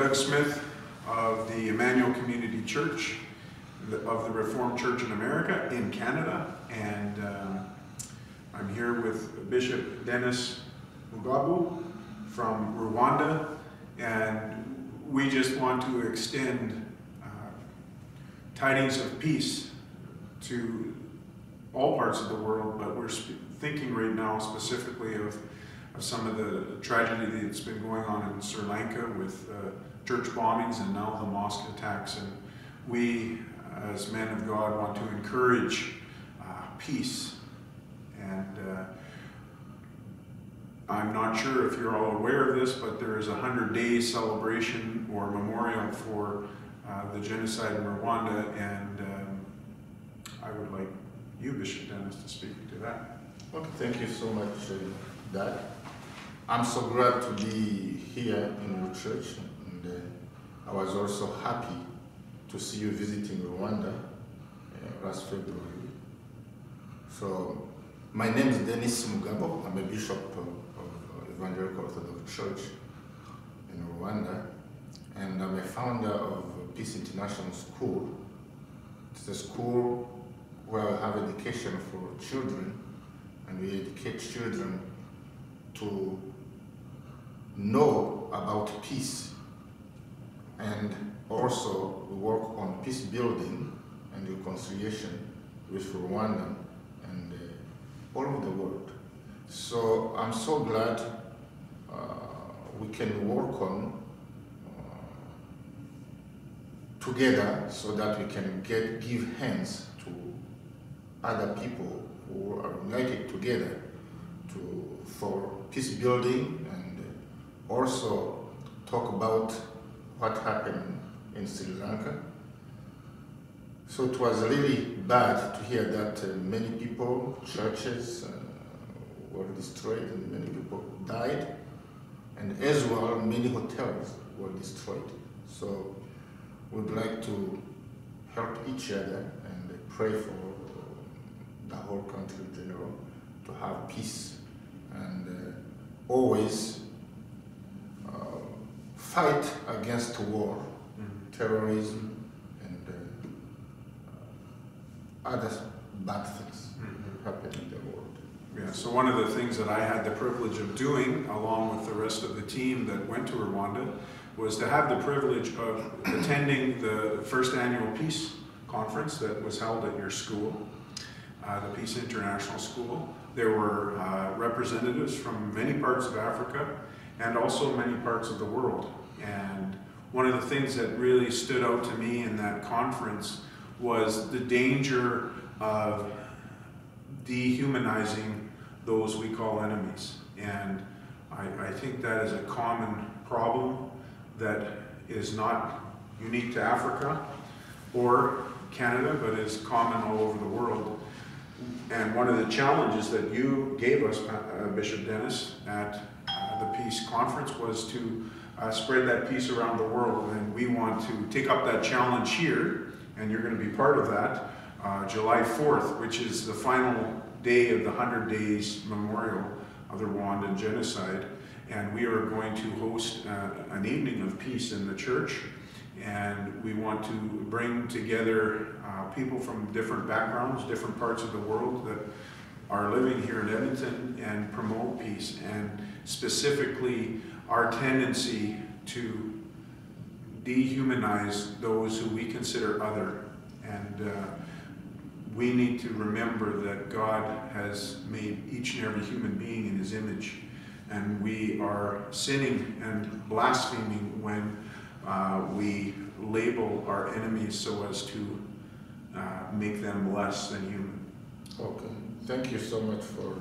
Doug Smith of the Emmanuel Community Church of the Reformed Church in America in Canada, and I'm here with Bishop Dennis Mugabu from Rwanda, and we just want to extend tidings of peace to all parts of the world, but we're thinking right now specifically of some of the tragedy that's been going on in Sri Lanka with church bombings and now the mosque attacks. And we, as men of God, want to encourage peace. And I'm not sure if you're all aware of this, but there is a 100-day celebration or memorial for the genocide in Rwanda, and I would like you, Bishop Dennis, to speak to that. Okay, thank you so much, Doug. I'm so glad to be here in your church, and I was also happy to see you visiting Rwanda last February. So, my name is Dennis Mugabo. I'm a bishop of Evangelical Orthodox Church in Rwanda, and I'm a founder of Peace International School. It's a school where we have education for children, and we educate children to know about peace, and also we work on peace building and reconciliation with Rwanda and all over the world. So I'm so glad we can work on together so that we can give hands to other people who are united together for peace building, and also talk about what happened in Sri Lanka. So it was really bad to hear that many people, churches were destroyed and many people died, and as well many hotels were destroyed. So we'd like to help each other and pray for the whole country in general to have peace, and always fight against war, terrorism, and other bad things happen in the world. Yeah, so one of the things that I had the privilege of doing, along with the rest of the team that went to Rwanda, was to have the privilege of attending the first annual peace conference that was held at your school, the Peace International School. There were representatives from many parts of Africa and also many parts of the world. And one of the things that really stood out to me in that conference was the danger of dehumanizing those we call enemies. And I think that is a common problem that is not unique to Africa or Canada, but is common all over the world. And one of the challenges that you gave us, Bishop Dennis, at the Peace Conference was to spread that peace around the world. And we want to take up that challenge here, and you're going to be part of that, July 4th, which is the final day of the 100 Days Memorial of the Rwandan Genocide. And we are going to host an evening of peace in the church. And we want to bring together people from different backgrounds, different parts of the world that are living here in Edmonton, and promote peace, and specifically our tendency to dehumanize those who we consider other. And we need to remember that God has made each and every human being in His image, and we are sinning and blaspheming when we label our enemies so as to make them less than human. Okay, thank you so much for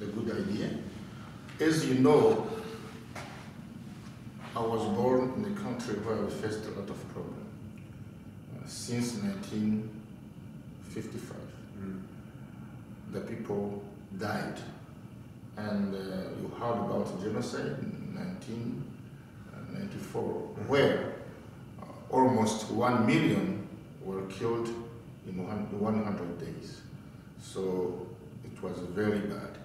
the good idea. As you know, I was born in a country where we faced a lot of problems. Since 1955, the people died, and you heard about genocide in 1994, where almost 1 million were killed in 100 days. So it was very bad.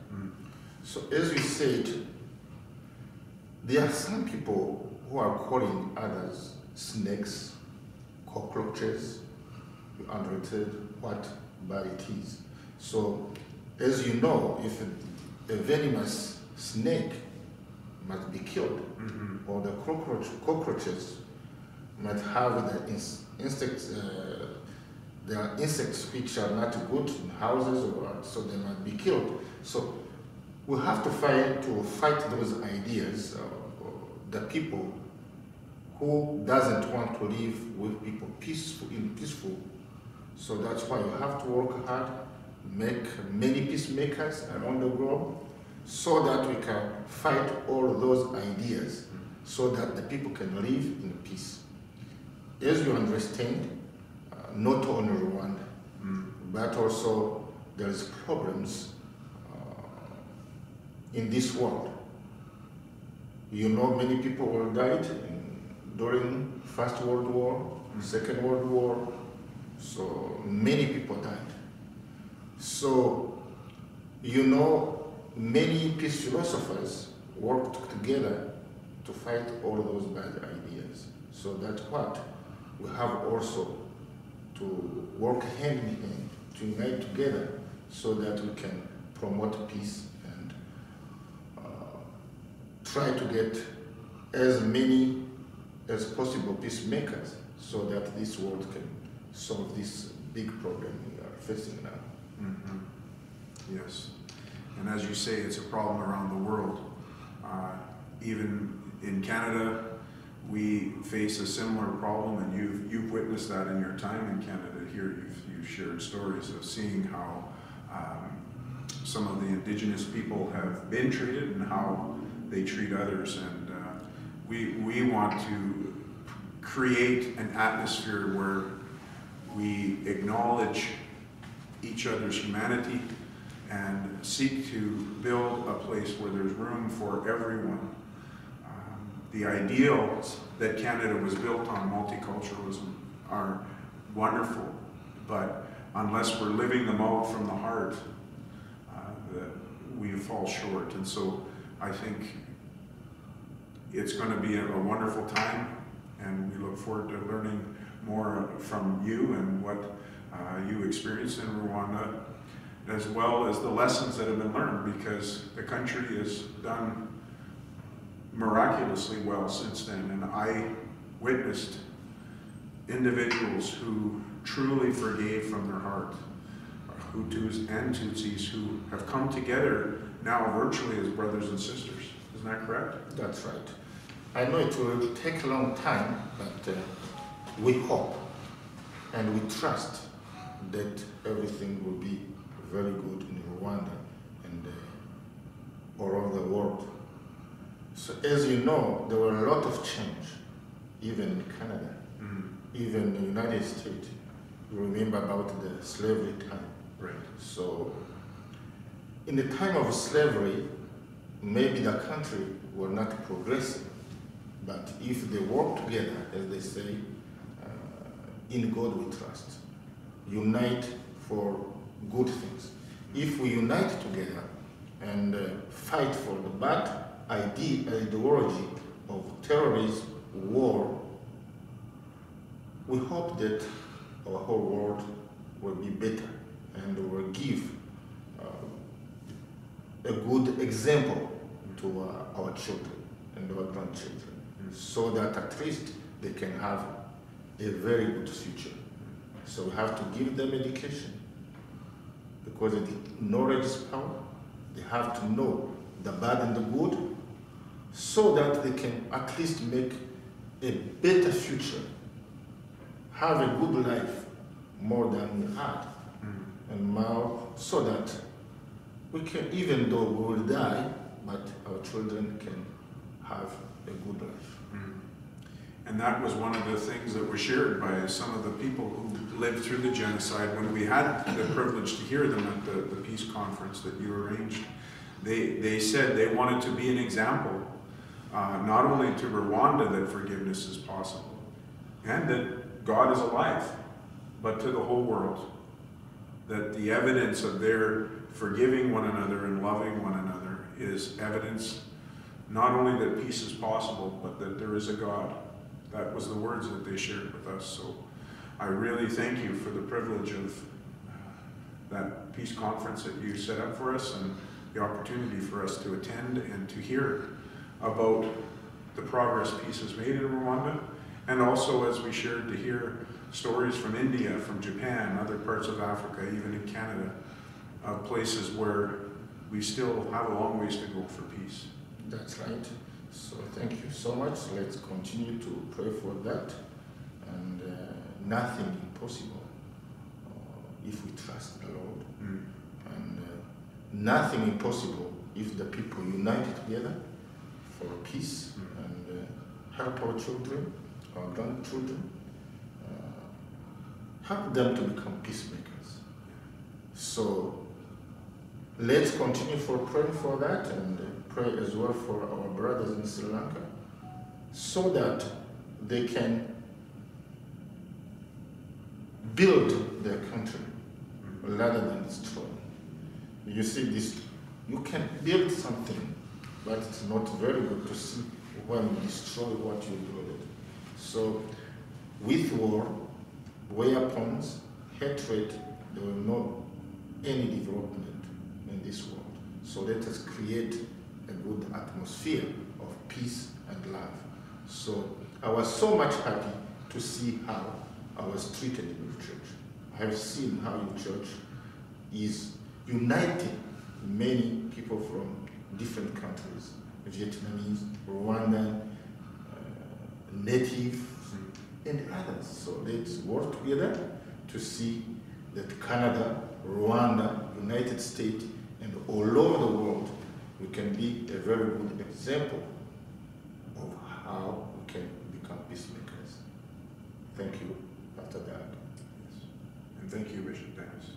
So as we said, there are some people who are calling others snakes, cockroaches, you understand what bad it is. So, as you know, if a venomous snake must be killed, or the cockroaches might have the insects, there are insects which are not good in houses, or so they might be killed. So we have to fight those ideas, the people who doesn't want to live with people peaceful. So that's why you have to work hard, make many peacemakers around the globe, so that we can fight all those ideas, so that the people can live in peace. As you understand, not only Rwanda, but also there is problems in this world. You know, many people died during First World War, Second World War, so many people died. So, you know, many peace philosophers worked together to fight all those bad ideas. So that's what we have also to work hand in hand, to unite together, so that we can promote peace and try to get as many as possible peacemakers, so that this world can solve this big problem we are facing now. Yes, and as you say, it's a problem around the world. Even in Canada, we face a similar problem, and you've witnessed that in your time in Canada. Here, you've shared stories of seeing how some of the Indigenous people have been treated and how they treat others, and we want to create an atmosphere where we acknowledge each other's humanity and seek to build a place where there's room for everyone. The ideals that Canada was built on, multiculturalism, are wonderful, but unless we're living them out from the heart, we fall short. And so I think it's going to be a wonderful time, and we look forward to learning more from you and what you experienced in Rwanda, as well as the lessons that have been learned, because the country has done miraculously well since then, and I witnessed individuals who truly forgave from their heart, Hutus and Tutsis, who have come together now virtually as brothers and sisters. Isn't that correct? That's right. I know it will take a long time, but we hope and we trust that everything will be very good in Rwanda and all over the world. So as you know, there were a lot of change, even in Canada, even in the United States. You remember about the slavery time. Right. So in the time of slavery, maybe the country were not progressing, but if they work together, as they say, in God we trust, unite for good things. If we unite together and fight for the bad ideology of terrorism, war, we hope that our whole world will be better and will give a good example to our children and our grandchildren, so that at least they can have a very good future. So we have to give them education, because knowledge is power. They have to know the bad and the good, so that they can at least make a better future, have a good life more than we had, and now, so that we can, even though we will die, but our children can have a good life. And that was one of the things that were shared by some of the people who lived through the genocide when we had the privilege to hear them at the peace conference that you arranged. They said they wanted to be an example, not only to Rwanda that forgiveness is possible and that God is alive, but to the whole world. That the evidence of their forgiving one another and loving one another is evidence not only that peace is possible, but that there is a God. That was the words that they shared with us. So I really thank you for the privilege of that peace conference that you set up for us, and the opportunity for us to attend and to hear about the progress peace has made in Rwanda, and also, as we shared, to hear stories from India, from Japan, other parts of Africa, even in Canada, of places where we still have a long ways to go for peace. That's right. So thank you so much. Let's continue to pray for that, and nothing impossible if we trust the Lord, and nothing impossible if the people unite together for peace, and help our children, our grandchildren, help them to become peacemakers. So let's continue for praying for that, and pray as well for our brothers in Sri Lanka, so that they can build their country rather than destroy. You see this, you can build something, but it's not very good to see when you destroy what you build. So with war, weapons, hatred, there will not any development in this world. So let us create a good atmosphere of peace and love. So I was so much happy to see how I was treated in your church. I have seen how your church is uniting many people from different countries, Vietnamese, Rwandan, native, and others. So let's work together to see that Canada, Rwanda, United States, and all over the world, we can be a very good example of how we can become peacemakers. Thank you, Pastor Dad. Yes. And thank you, Bishop Dennis.